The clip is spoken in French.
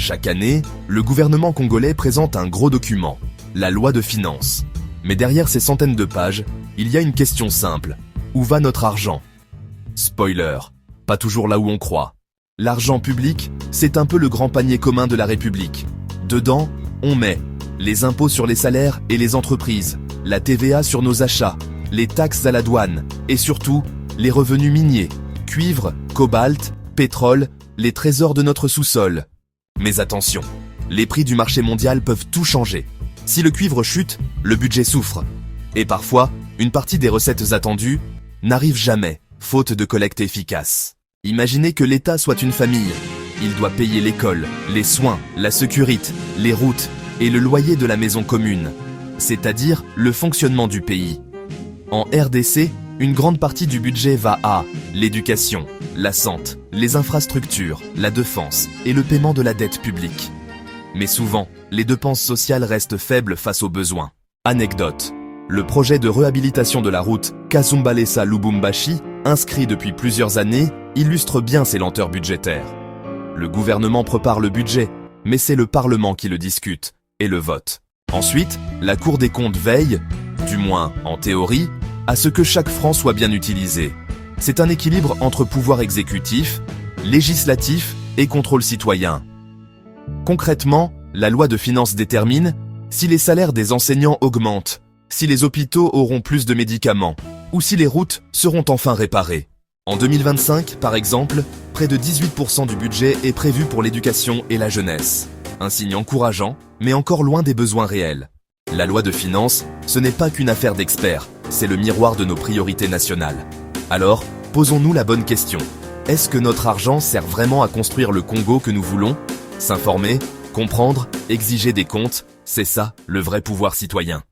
Chaque année, le gouvernement congolais présente un gros document, la loi de finances. Mais derrière ces centaines de pages, il y a une question simple. Où va notre argent? Spoiler, pas toujours là où on croit. L'argent public, c'est un peu le grand panier commun de la République. Dedans, on met les impôts sur les salaires et les entreprises, la TVA sur nos achats, les taxes à la douane, et surtout, les revenus miniers, cuivre, cobalt, pétrole, les trésors de notre sous-sol. Mais attention, les prix du marché mondial peuvent tout changer. Si le cuivre chute, le budget souffre. Et parfois, une partie des recettes attendues n'arrive jamais, faute de collecte efficace. Imaginez que l'État soit une famille. Il doit payer l'école, les soins, la sécurité, les routes et le loyer de la maison commune, c'est-à-dire le fonctionnement du pays. En RDC, une grande partie du budget va à l'éducation, la santé, les infrastructures, la défense et le paiement de la dette publique. Mais souvent, les dépenses sociales restent faibles face aux besoins. Anecdote. Le projet de réhabilitation de la route Kasumbalesa-Lubumbashi, inscrit depuis plusieurs années, illustre bien ces lenteurs budgétaires. Le gouvernement prépare le budget, mais c'est le Parlement qui le discute et le vote. Ensuite, la Cour des comptes veille, du moins en théorie, à ce que chaque franc soit bien utilisé. C'est un équilibre entre pouvoir exécutif, législatif et contrôle citoyen. Concrètement, la loi de finances détermine si les salaires des enseignants augmentent, si les hôpitaux auront plus de médicaments, ou si les routes seront enfin réparées. En 2025, par exemple, près de 18% du budget est prévu pour l'éducation et la jeunesse. Un signe encourageant, mais encore loin des besoins réels. La loi de finances, ce n'est pas qu'une affaire d'experts, c'est le miroir de nos priorités nationales. Alors, posons-nous la bonne question. Est-ce que notre argent sert vraiment à construire le Congo que nous voulons? S'informer, comprendre, exiger des comptes, c'est ça, le vrai pouvoir citoyen.